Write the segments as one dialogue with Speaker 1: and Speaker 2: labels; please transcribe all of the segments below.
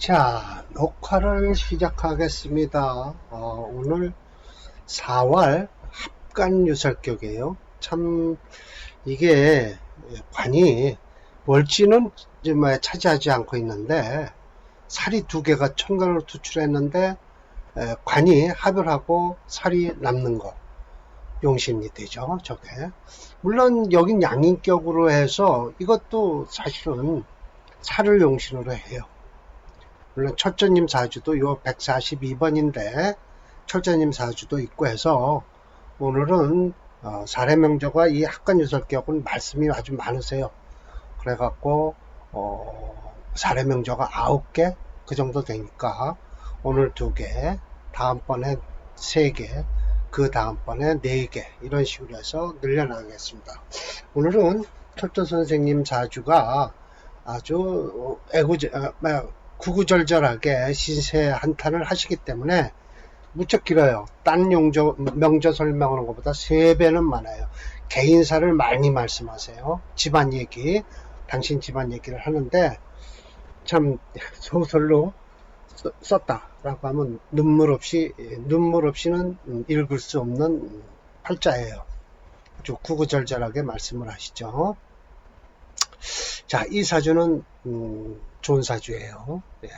Speaker 1: 자, 녹화를 시작하겠습니다. 오늘 4월 합간유설격이에요. 참, 이게 관이 월지는 차지하지 않고 있는데, 살이 두 개가 천간으로 투출했는데, 관이 합을하고 살이 남는 거, 용신이 되죠, 저게. 물론, 여긴 양인격으로 해서 이것도 사실은 살을 용신으로 해요. 물론 철저님 사주도 요 142번인데 철저님 사주도 있고 해서 오늘은 사례명저가 이 합간유설격은 말씀이 아주 많으세요. 그래갖고 사례명저가 9개 그 정도 되니까 오늘 2개, 다음번에 3개, 그 다음번에 4개 이런 식으로 해서 늘려나가겠습니다. 오늘은 철저 선생님 사주가 아주 구구절절하게 신세 한탄을 하시기 때문에 무척 길어요. 딴 명저 설명하는 것보다 3배는 많아요. 개인사를 많이 말씀하세요. 집안 얘기, 당신 집안 얘기를 하는데 참 소설로 썼다라고 하면 눈물 없이는 읽을 수 없는 팔자예요. 아주 구구절절하게 말씀을 하시죠. 자, 이 사주는 좋은 사주예요. 예,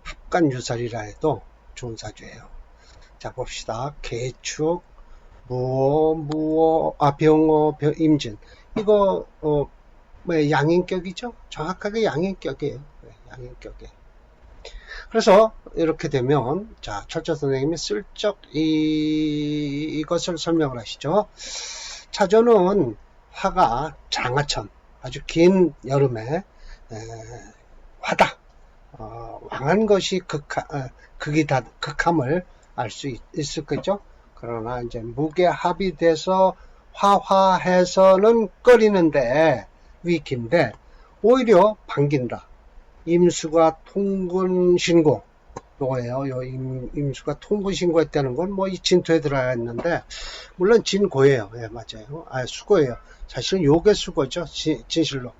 Speaker 1: 합간유살이라 해도 좋은 사주예요. 자, 봅시다. 개축, 병호, 임진. 이거 양인격이죠? 정확하게 양인격이에요. 양인격이에요. 그래서 이렇게 되면 자, 철저 선생님이 슬쩍 이것을 설명을 하시죠. 차조는 화가 장하천, 아주 긴 여름에 화다, 왕한 것이 극함을 알 수 있을 거죠. 그러나 이제 무게합이 돼서 화화해서는 꺼리는데 위기인데 오히려 반긴다. 임수가 통근신고, 요거예요. 요 임수가 통근신고했다는 건 뭐 이 진토에 들어야 했는데 물론 진고예요. 예, 맞아요. 수고예요. 사실은 요게 수고죠. 진실로.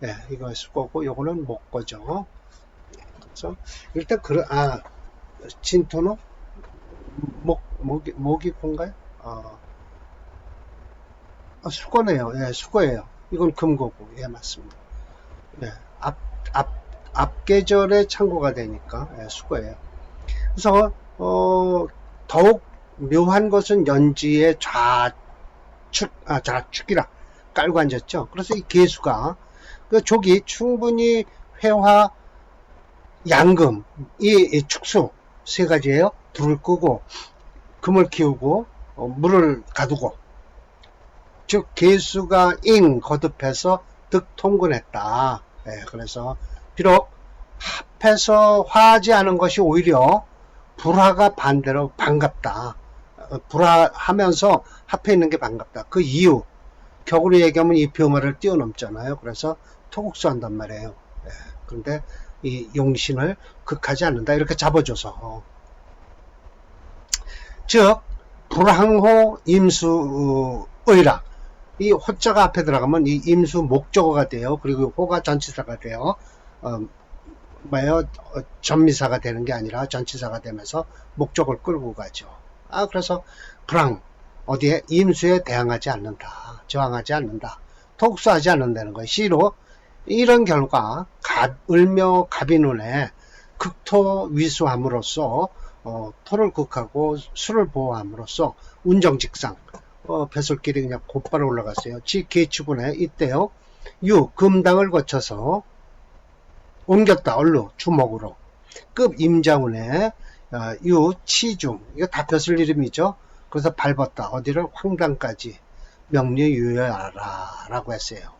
Speaker 1: 예, 이거 수고고 요거는 목고죠. 그래서 일단 진토는 목이 곤가요? 수고네요. 예, 수고예요. 이건 금고고. 예, 맞습니다. 예, 앞계절에 창고가 되니까 예, 수고예요. 그래서 더욱 묘한 것은 연지의 좌축이라 깔고 앉았죠. 그래서 이 개수가 그 족이 충분히 회화, 양금, 이 축수 세 가지예요. 불을 끄고 금을 키우고 물을 가두고, 즉 개수가 거듭해서 득통근했다. 네, 그래서 비록 합해서 화하지 않은 것이 오히려 불화가 반대로 반갑다. 불화하면서 합해 있는 게 반갑다. 그 이유 격으로 얘기하면 이 병화를 뛰어넘잖아요. 그래서 토국수한단 말이에요. 네, 그런데 이 용신을 극하지 않는다. 이렇게 잡아줘서 즉 불항호 임수의라, 이 호자가 앞에 들어가면 이 임수 목적어가 돼요. 그리고 호가 전치사가 돼요. 전미사가 되는 게 아니라 전치사가 되면서 목적을 끌고 가죠. 그래서 불항, 어디에 임수에 대항하지 않는다, 저항하지 않는다, 독수하지 않는다는 거예요. 시로 이런 결과 을묘 갑인운에 극토 위수함으로써 토를 극하고 수를 보호함으로써 운정직상, 배설길이 그냥 곧바로 올라갔어요. 지계추분에 이때요 금당을 거쳐서 옮겼다. 얼로 주목으로 급 임자운에 치중, 이거 다 벼슬 이름이죠. 그래서 밟았다. 어디를 황당까지 명리유효하라 라고 했어요.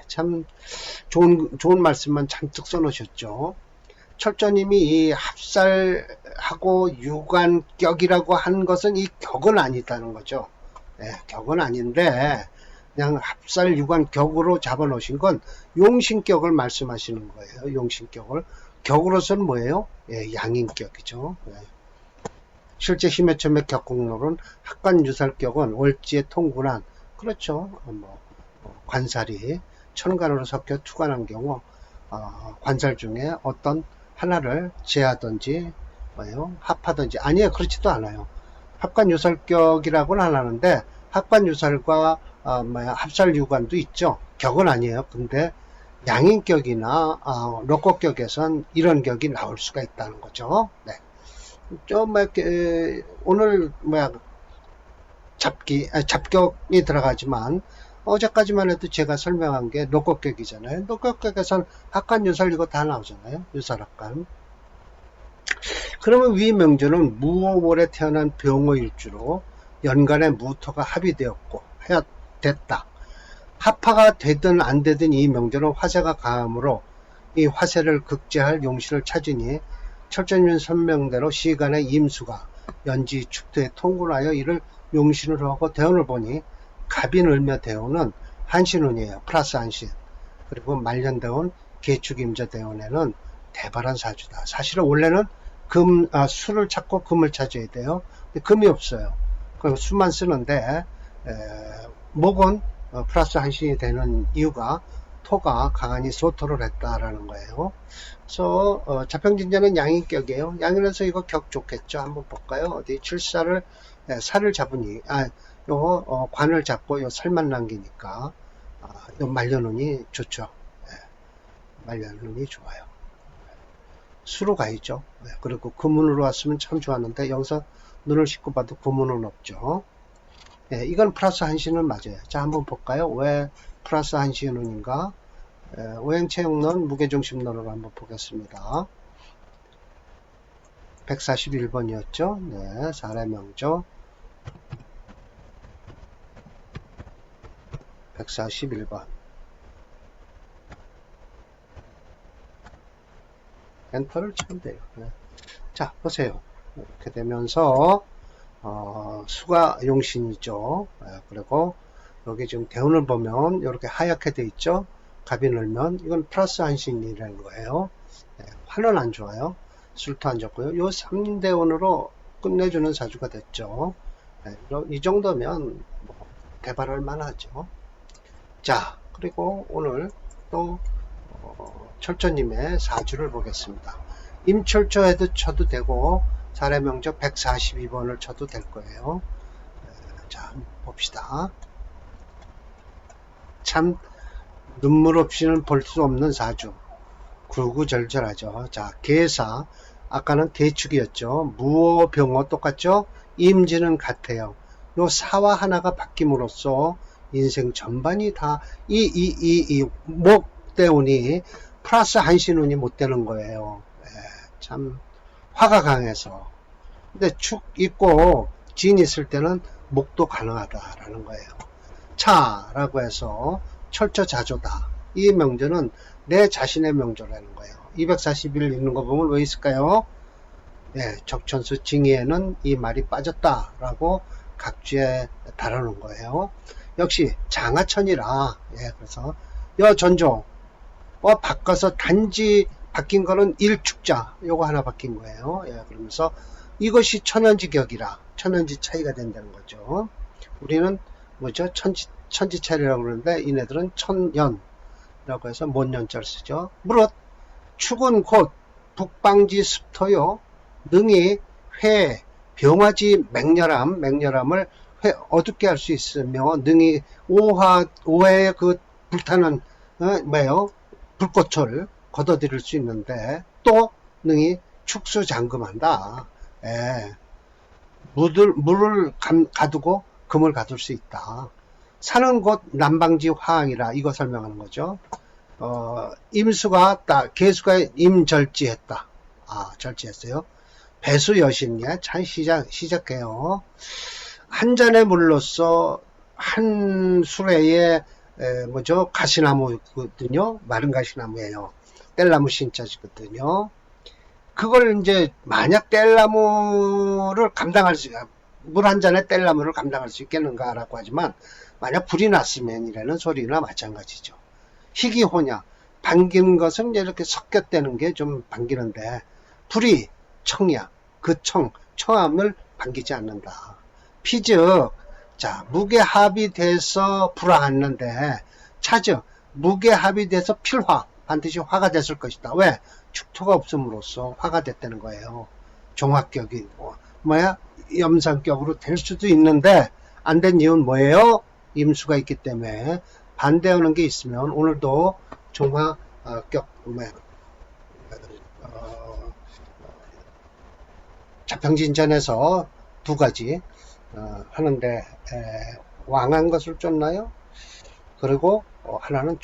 Speaker 1: 참 좋은 말씀만 잔뜩 써놓으셨죠. 철저님이 이 합살하고 유관격이라고 하는 것은 이 격은 아니다는 거죠. 격은 아닌데 그냥 합살 유관격으로 잡아놓으신 건 용신격을 말씀하시는 거예요. 용신격을. 격으로서는 뭐예요? 양인격이죠. 실제 힘의 처음의 격공론은 합간유살격은 월지의 통군한, 그렇죠. 관살이 천간으로 섞여 투관한 경우 관살 중에 어떤 하나를 제하든지 뭐예요? 합하든지. 아니에요. 그렇지도 않아요. 합관유설격이라고는 안 하는데 합관유설과 합살유관도 있죠. 격은 아니에요. 근데 양인격이나 로꼬격에선 이런 격이 나올 수가 있다는 거죠. 네. 좀 이렇게 오늘 잡격이 들어가지만 어제까지만 해도 제가 설명한 게 로꼬격이잖아요. 로꼬격에선 합관유설 이거 다 나오잖아요. 유설합관. 그러면 위 명조는 무오월에 태어난 병호일주로 연간에 무토가 합의되었고 됐다. 합화가 되든 안 되든 이 명조는 화세가 강함으로 이 화세를 극제할 용신을 찾으니 철전년 선명대로 시간의 임수가 연지 축토에 통군하여 이를 용신으로 하고 대운을 보니 갑인을며 대운은 한신운이에요. 플러스 한신. 그리고 말년대운 개축임자 대운에는 대발한 사주다. 사실은 원래는 수를 찾고 금을 찾아야 돼요. 근데 금이 없어요. 그럼 수만 쓰는데 목은 플러스 한신이 되는 이유가 토가 강하니 소토를 했다라는 거예요. 그래서 자평진자는 양인격이에요. 양인에서 이거 격 좋겠죠. 한번 볼까요? 어디 출사를 살을 잡으니 요 관을 잡고 요 살만 남기니까 요 말려놓으니 좋죠. 말려놓으니 좋아요. 수로 가야죠. 그리고 금운으로 왔으면 참 좋았는데 여기서 눈을 씻고 봐도 금운은 없죠. 이건 플러스 한신은 맞아요. 자, 한번 볼까요? 왜 플러스 한신운인가? 오행체육론 무게중심론으로 한번 보겠습니다. 141번이었죠. 네, 사례명조 141번. 엔터를 치면 돼요. 네. 자, 보세요. 이렇게 되면서 수가 용신이죠. 그리고 여기 지금 대운을 보면 이렇게 하얗게 돼 있죠. 갑이 늘면 이건 플러스 한신이라는 거예요. 화는 안 좋아요. 술도 안 좋고요. 요 3대운으로 끝내주는 사주가 됐죠. 이 정도면 대발할 만하죠. 자, 그리고 오늘 또 철조님의 사주를 보겠습니다. 임철조에도 쳐도 되고 사례명조 142번을 쳐도 될 거예요. 자, 한번 봅시다. 참 눈물 없이는 볼 수 없는 사주. 구구절절하죠. 자, 계사. 아까는 개축이었죠. 무오, 병호 똑같죠? 임지는 같아요. 요 사와 하나가 바뀜으로써 인생 전반이 다 이 목대운이 플러스 한신운이 못 되는 거예요. 참 화가 강해서. 근데 축 있고 진 있을 때는 목도 가능하다라는 거예요. 차라고 해서 철저자조다. 이 명조는 내 자신의 명조라는 거예요. 241 읽는 거 보면 왜 있을까요? 적천수 징의에는 이 말이 빠졌다라고 각주에 달아놓은 거예요. 역시 장하천이라 그래서 여전조 바꿔서 단지 바뀐 거는 일축자 요거 하나 바뀐 거예요. 그러면서 이것이 천연지격이라 천연지 차이가 된다는 거죠. 우리는 뭐죠? 천지 차이라고 그러는데 이네들은 천연라고 해서 못년자를 쓰죠. 무릇 축은 곧 북방지 습토요 능히 회 병화지 맹렬함을 어둡게 할 수 있으며 능히 오해의 그 불타는 불꽃을 걷어들일 수 있는데 또 능히 축수장금한다. 물을 가두고 금을 가둘 수 있다. 사는 곳 남방지 화항이라 이거 설명하는 거죠. 임수가 개수가 임절지했다. 절지했어요. 배수 여신이야. 잘 시작해요. 한 잔의 물로서 한 수레에 가시나무거든요. 마른 가시나무예요. 뗄나무 신자지거든요. 그걸 이제 만약 뗄나무를 물 한 잔에 뗄나무를 감당할 수 있겠는가라고 하지만 만약 불이 났으면 이라는 소리나 마찬가지죠. 희귀호냐 반기는 것은 이렇게 섞였다는 게 좀 반기는데 불이 청이야. 그 청함을 반기지 않는다. 피즉 자 무게합이 돼서 불화했는데 차즉 무게합이 돼서 필화 반드시 화가 됐을 것이다. 왜? 축토가 없음으로써 화가 됐다는 거예요. 종합격이 염상격으로 될 수도 있는데 안 된 이유는 뭐예요? 임수가 있기 때문에. 반대하는 게 있으면 오늘도 종합격 자평진전에서 두 가지 하는데 왕한 것을 쫓나요? 그리고 하나는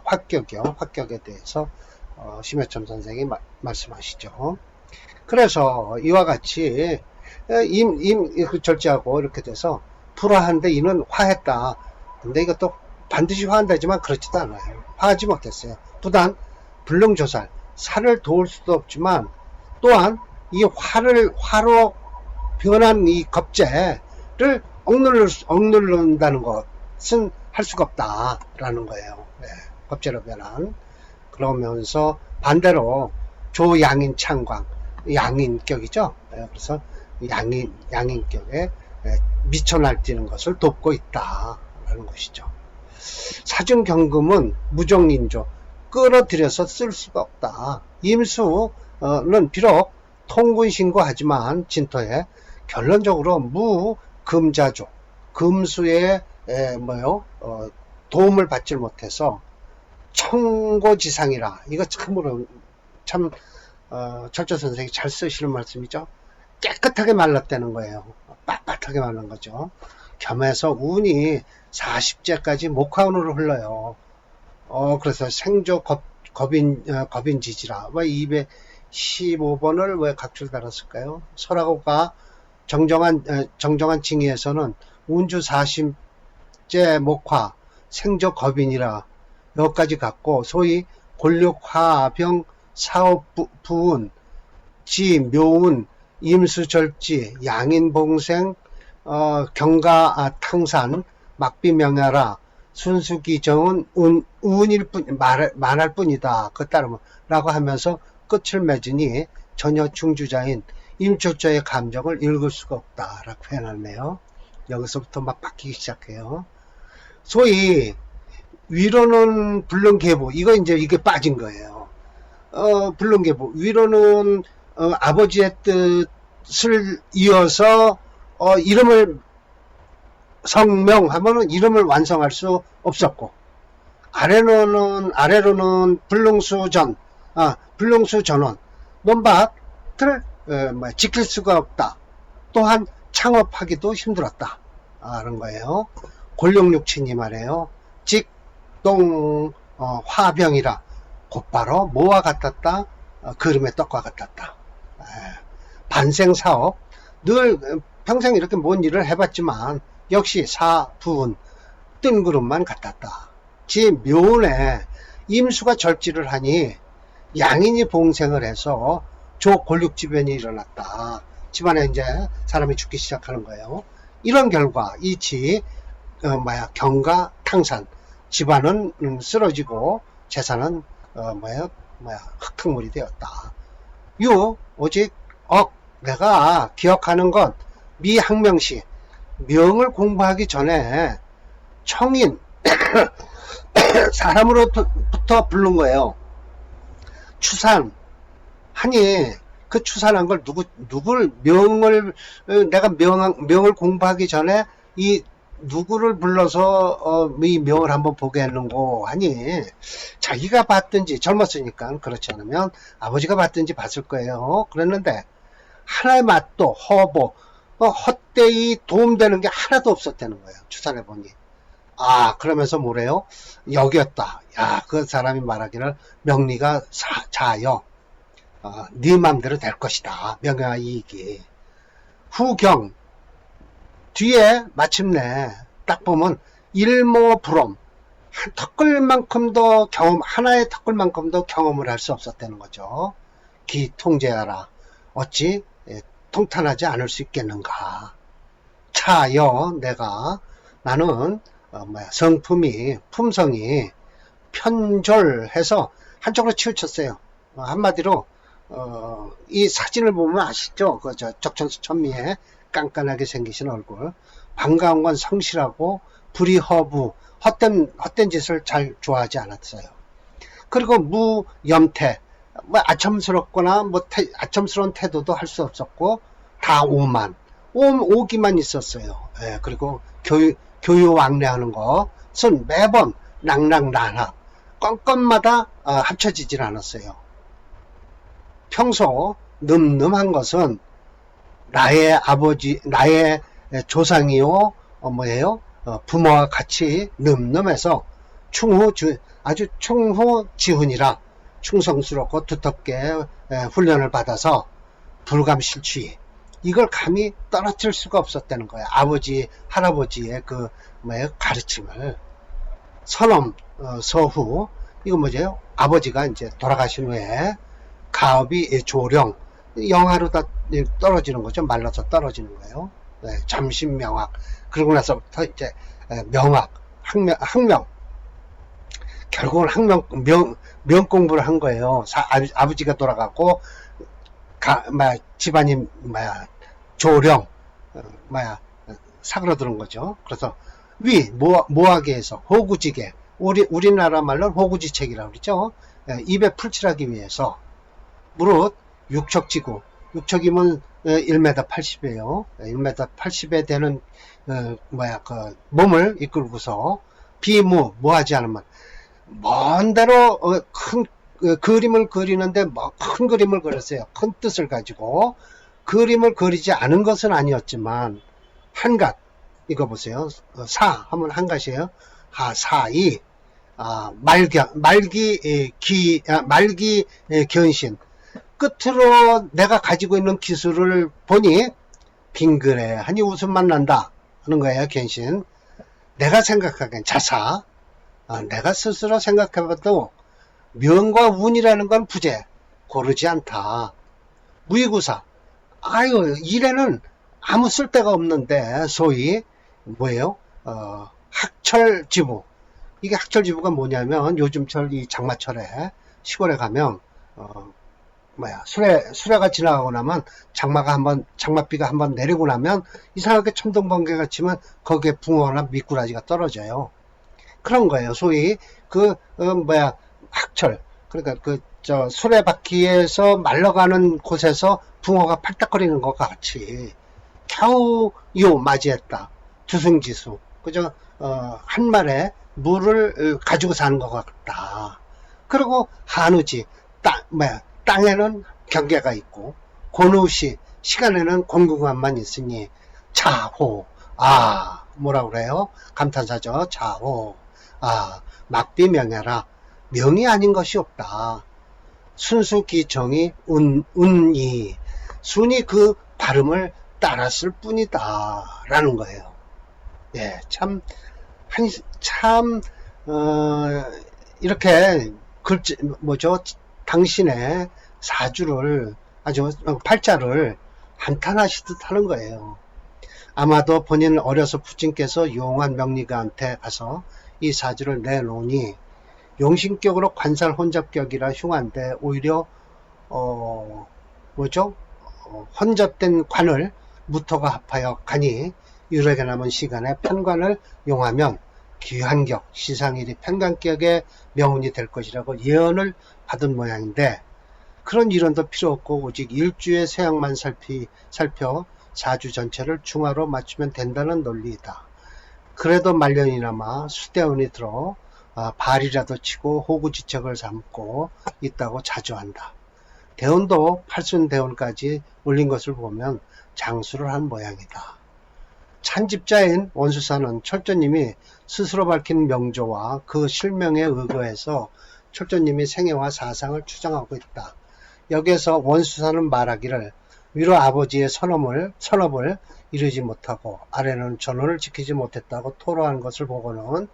Speaker 1: 화격이요. 화격에 대해서 심해점 선생이 말씀하시죠. 그래서 이와 같이 절제하고 이렇게 돼서 불화한데 이는 화했다. 근데 이것도 반드시 화한다지만 그렇지도 않아요. 화하지 못했어요. 또한 불능조살, 살을 도울 수도 없지만 또한 이 화로 변한 이 겁재를 억누른다는 것은 할 수가 없다라는 거예요. 네, 겁재로 변한. 그러면서 반대로 조양인 창광, 양인격이죠. 네, 그래서 양인격에 미쳐 날뛰는 것을 돕고 있다라는 것이죠. 사중경금은 무정인조, 끌어들여서 쓸 수가 없다. 임수는 비록 통군신고하지만 진토에 결론적으로 무금자조, 금수의 도움을 받지 못해서 청고지상이라. 이거 참으로 참 철저 선생이 잘 쓰시는 말씀이죠. 깨끗하게 말랐다는 거예요. 빳빳하게 말른 거죠. 겸해서 운이 40제까지 목화운으로 흘러요. 그래서 생조 겁인지지라. 왜 215번을 왜 각줄 달았을까요? 설하고가 정정한 징의에서는 운주 40제 목화 생조 겁인이라 여기까지 갔고, 소위 골육화병 사업부운 지 묘운 임수절지 양인봉생 경가탕산 막비명야라 순수기정은 운일 뿐 말할 뿐이다. 그 따르면 라고 하면서 끝을 맺으니 전혀 중주자인 임초자의 감정을 읽을 수가 없다 라고 해놨네요. 여기서부터 막 바뀌기 시작해요. 소위 위로는 불능계부, 이게 빠진 거예요. 불능계부, 위로는 아버지의 뜻을 이어서 이름을 성명하면은 이름을 완성할 수 없었고, 아래로는 불능수전원 논밭을 지킬 수가 없다. 또한 창업하기도 힘들었다. 그런 거예요. 골룡육친이 말해요. 직동 화병이라 곧바로 뭐와 같았다? 그름의 떡과 같았다. 반생사업, 늘 평생 이렇게 뭔 일을 해봤지만 역시 사부운 뜬구름만 같았다. 지 묘운에 임수가 절지를 하니 양인이 봉생을 해서 조골육지변이 일어났다. 집안에 이제 사람이 죽기 시작하는 거예요. 이런 결과 이치 경가탕산, 집안은 쓰러지고 재산은 흙탕물이 되었다. 오직 내가 기억하는 건 미학명시 명을 공부하기 전에 청인 사람으로부터 부른 거예요. 추산 하니 그 추산한 걸 누굴 내가 명을 공부하기 전에 이 누구를 불러서 이 명을 한번 보게 했는고 하니 자기가 봤든지, 젊었으니까 그렇지 않으면 아버지가 봤든지 봤을 거예요. 그랬는데 하나의 맛도 허보 헛되이 도움되는 게 하나도 없었다는 거예요. 추산해 보니. 그러면서 뭐래요? 여겼다. 그 사람이 말하기를 명리가 자여 네 맘대로 될 것이다. 명예와 이익이. 후경 뒤에 마침내 딱 보면 일모불엄, 하나의 턱걸만큼도 경험을 할 수 없었다는 거죠. 기통제하라. 어찌 통탄하지 않을 수 있겠는가. 차여 나는 품성이 편졸해서 한쪽으로 치우쳤어요. 한마디로 이 사진을 보면 아시죠? 적천수 천미에 깐깐하게 생기신 얼굴, 반가운 건 성실하고 불이 허부, 헛된 짓을 잘 좋아하지 않았어요. 그리고 무염태, 뭐 아첨스럽거나 뭐 아첨스러운 태도도 할 수 없었고 다 오기만 있었어요. 예, 그리고 교유왕래하는 것은 매번 낭낭난하 건건마다 합쳐지질 않았어요. 평소 늠름한 것은 나의 아버지, 나의 조상이요, 뭐예요? 부모와 같이 늠름해서 아주 충후지훈이라 충성스럽고 두텁게 훈련을 받아서 불감실추의 이걸 감히 떨어뜨릴 수가 없었다는 거예요. 아버지, 할아버지의 그 뭐예요? 가르침을 선엄, 서후 이거 뭐죠? 아버지가 이제 돌아가신 후에 가업이 조령 영하로 다 떨어지는 거죠. 말라서 떨어지는 거예요. 네, 잠신명학 그러고 나서부터 이제 명학, 학명 결국은 명 공부를 한 거예요. 아버지가 돌아가고 집안이 조령 사그러드는 거죠. 그래서 모하게에서 호구지게 우리나라 말로는 호구지책이라고 그러죠. 입에 풀칠하기 위해서 무릇 육척지구 육척이면 1m 80이에요. 1m 80에 되는 그 몸을 이끌고서 뭐하지 않으면 먼 데로 큰 그림을 그리는데 큰 그림을 그렸어요. 큰 뜻을 가지고 그림을 그리지 않은 것은 아니었지만 한갓 이거 보세요. 하면 한갓이에요. 사이 말기 견신 끝으로 내가 가지고 있는 기술을 보니 빙그레하니 웃음만 난다 하는 거예요. 견신 내가 생각하기엔 자사 내가 스스로 생각해봐도 명과 운이라는 건 부재 고르지 않다. 무이구사 일에는 아무 쓸데가 없는데 소위 뭐예요? 학철지부 이게 학철지부가 뭐냐면 요즘철 이 장마철에 시골에 가면 수레가 지나가고 나면 장맛비가 한번 내리고 나면 이상하게 천둥번개가 치면 거기에 붕어나 미꾸라지가 떨어져요. 그런 거예요. 소위 학철 그러니까 수레바퀴에서 말러가는 곳에서 붕어가 팔딱거리는 것 같이 겨우 맞이했다. 주승지수 그저 한 말에 물을 가지고 사는 것 같다. 그리고 한우지 땅에는 경계가 있고 고누시 시간에는 공급만만 있으니 차호 뭐라 그래요? 감탄사죠. 차호 막비명예라 명이 아닌 것이 없다. 순수기정이 운이 순이 그 발음을 따랐을 뿐이다 라는 거예요. 예, 이렇게 당신의 사주를 아주 팔자를 한탄하시듯 하는 거예요. 아마도 본인 어려서 부친께서 용한 명리가한테 가서 이 사주를 내놓으니 용신격으로 관살 혼잡격이라 흉한데 오히려 혼잡된 관을 무토가 합하여 가니 유력에 남은 시간에 편관을 용하면 귀한격 시상일이 편관격의 명운이 될 것이라고 예언을 받은 모양인데 그런 이론도 필요 없고 오직 일주의 세양만 살펴 사주 전체를 중화로 맞추면 된다는 논리이다. 그래도 말년이나마 수대운이 들어 발이라도 치고 호구지척을 삼고 있다고 자조한다. 대운도 팔순대운까지 올린 것을 보면 장수를 한 모양이다. 찬집자인 원수사는 철조님이 스스로 밝힌 명조와 그 실명에 의거해서 철조님이 생애와 사상을 추정하고 있다. 여기에서 원수사는 말하기를 위로 아버지의 선업을 이루지 못하고 아래는 전원을 지키지 못했다고 토로한 것을 보고는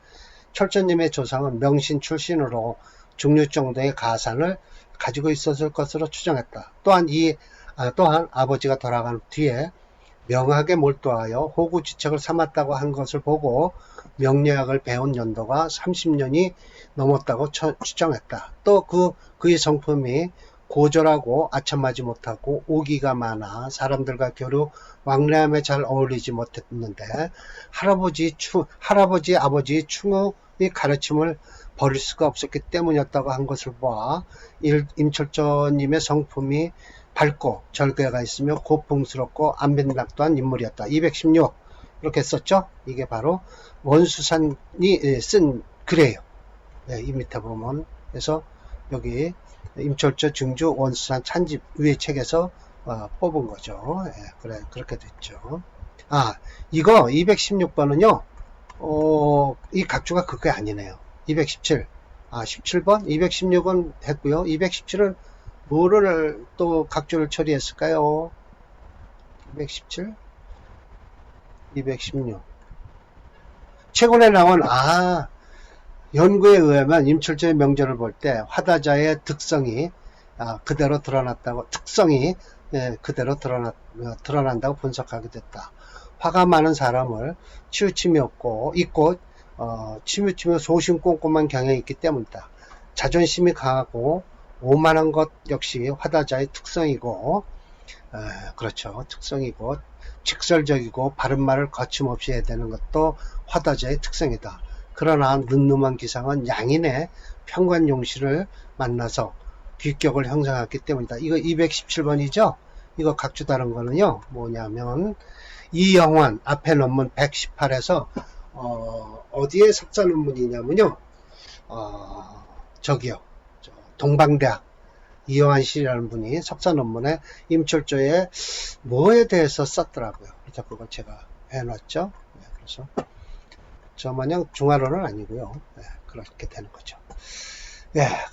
Speaker 1: 철조님의 조상은 명신 출신으로 중류 정도의 가산을 가지고 있었을 것으로 추정했다. 또한 아버지가 돌아간 뒤에 명학에 몰두하여 호구지척을 삼았다고 한 것을 보고 명리학을 배운 연도가 30년이 넘었다고 추정했다. 또 그의 성품이 고절하고 아첨하지 못하고 오기가 많아 사람들과 교류 왕래함에 잘 어울리지 못했는데 할아버지 아버지 충우의 가르침을 버릴 수가 없었기 때문이었다고 한 것을 보아 임철조님의 성품이 밝고 절개가 있으며 고풍스럽고 안빈낙도한 인물이었다. 216 이렇게 썼죠. 이게 바로 원수산이 쓴 글이에요. 이 밑에 보면 그래서 여기 임철조 증주 원수산 찬집 위의 책에서 뽑은 거죠. 그래 그렇게 됐죠. 이거 216번은요. 이 각주가 그게 아니네요. 217 17번 216은 했고요. 217은 뭐를 또 각주를 처리했을까요? 217 216 최근에 나온 연구에 의하면 임철조의 명절을 볼 때 화다자의 특성이 그대로 드러났다고 특성이 그대로 드러난다고 분석하게 됐다. 화가 많은 사람을 치우침이 있고 치우침에 소심 꼼꼼한 경향이 있기 때문이다. 자존심이 강하고 오만한 것 역시 화다자의 특성이고 그렇죠. 특성이고 직설적이고 바른 말을 거침없이 해야 되는 것도 화다자의 특성이다. 그러나 늠름한 기상은 양인의 평관용시를 만나서 귀격을 형성했기 때문이다. 이거 217번이죠. 이거 각주 다른 거는요. 뭐냐면 이영환 앞에 논문 118에서 어디에 석사 논문이냐면요. 저기요. 동방대학 이영환 씨라는 분이 석사 논문에 임철조의 뭐에 대해서 썼더라고요. 그래서 그걸 제가 해놨죠. 그래서 저마냥 중화론은 아니고요. 그렇게 되는 거죠.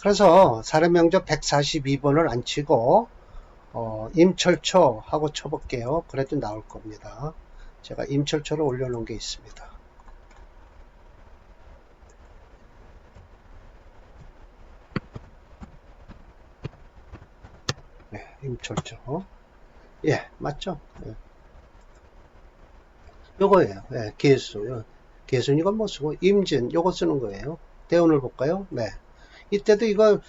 Speaker 1: 그래서 사례명조 142번을 안 치고 임철초 하고 쳐볼게요. 그래도 나올 겁니다. 제가 임철초를 올려놓은 게 있습니다. 임철초. 맞죠? 요거예요. 개수. 개수는 이건 뭐 쓰고, 임진, 요거 쓰는 거예요. 대운을 볼까요? 이때도 이건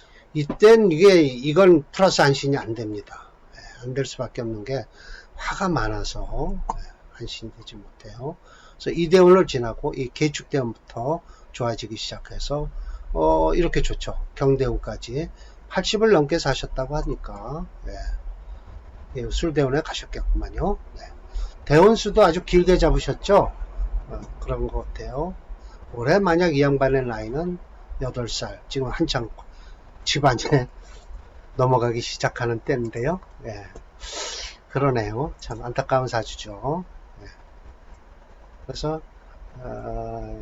Speaker 1: 플러스 안신이 안 됩니다. 안 될 수밖에 없는 게, 화가 많아서, 안신이 되지 못해요. 그래서 이 대운을 지나고, 이 개축대운부터 좋아지기 시작해서, 이렇게 좋죠. 경대운까지. 80을 넘게 사셨다고 하니까, 술대운에 가셨겠구만요. 대운수도 아주 길게 잡으셨죠? 그런 것 같아요. 올해 만약 이 양반의 나이는 8살, 지금 한창 집안에 넘어가기 시작하는 때인데요. 그러네요. 참 안타까운 사주죠. 그래서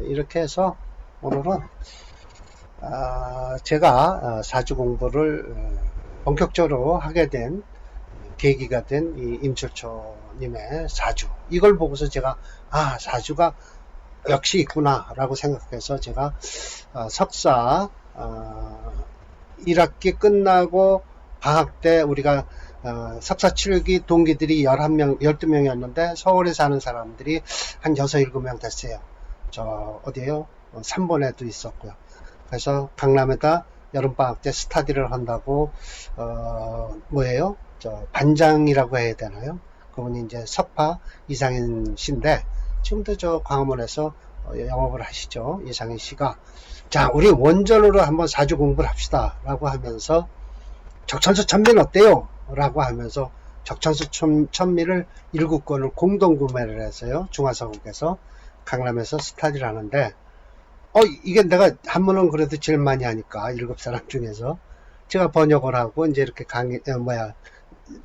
Speaker 1: 이렇게 해서 오늘은 제가 사주 공부를 본격적으로 하게 된 계기가 된 이 임철초님의 사주, 이걸 보고서 제가 사주가 역시 있구나 라고 생각해서 제가 석사 1학기 끝나고 방학 때 우리가 석사 7기 동기들이 11명, 12명이었는데 서울에 사는 사람들이 한 6, 7명 됐어요. 저 어디에요? 3번에도 있었고요. 그래서 강남에다 여름방학 때 스타디를 한다고 뭐예요? 반장이라고 해야 되나요? 그분이 이제 석파 이상인 씨인데 지금도 저 광화문에서 영업을 하시죠. 이상인 씨가 자, 우리 원전으로 한번 사주 공부를 합시다 라고 하면서 적천수 천미는 어때요? 라고 하면서 적천수 천미를 7권을 공동 구매를 해서요. 중화서국에서 강남에서 스타디를 하는데 이게 내가 한문은 그래도 제일 많이 하니까 7사람 중에서 제가 번역을 하고 이제 이렇게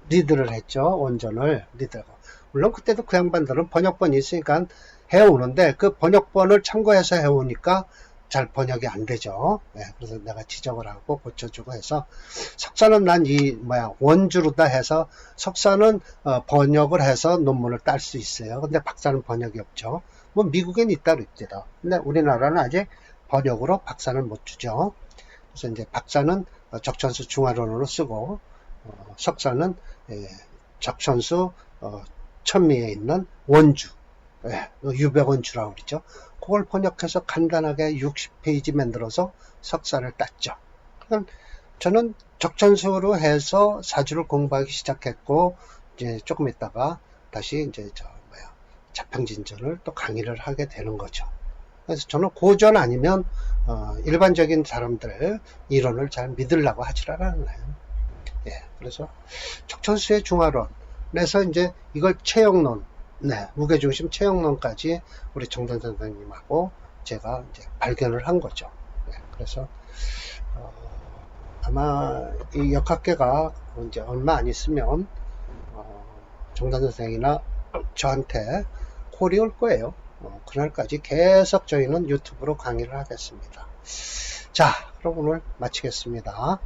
Speaker 1: 리드를 했죠. 원전을 리드하고. 물론 그때도 그 양반들은 번역본이 있으니까 해오는데 그 번역본을 참고해서 해오니까 잘 번역이 안 되죠. 그래서 내가 지적을 하고 고쳐주고 해서 석사는 난 원주로다 해서 석사는 번역을 해서 논문을 딸 수 있어요. 근데 박사는 번역이 없죠. 뭐 미국엔 있다 그랬죠. 근데 우리나라는 아직 번역으로 박사는 못 주죠. 그래서 이제 박사는 적천수 중화론으로 쓰고 석사는 적천수 천미에 있는 원주, 유백원주라고 그러죠. 그걸 번역해서 간단하게 60페이지 만들어서 석사를 땄죠. 저는 적천수로 해서 사주를 공부하기 시작했고, 이제 조금 있다가 다시 이제 자평진전을 또 강의를 하게 되는 거죠. 그래서 저는 고전 아니면 일반적인 사람들 이론을 잘 믿으려고 하질 않아요. 예, 그래서 적천수의 중화론에서 이제 이걸 체형론, 네, 무게중심 체형론까지 우리 정단 선생님하고 제가 이제 발견을 한 거죠. 네, 그래서 아마 이 역학계가 이제 얼마 안 있으면 정단 선생이나 저한테 콜이 올 거예요. 그날까지 계속 저희는 유튜브로 강의를 하겠습니다. 자, 그럼 오늘 마치겠습니다.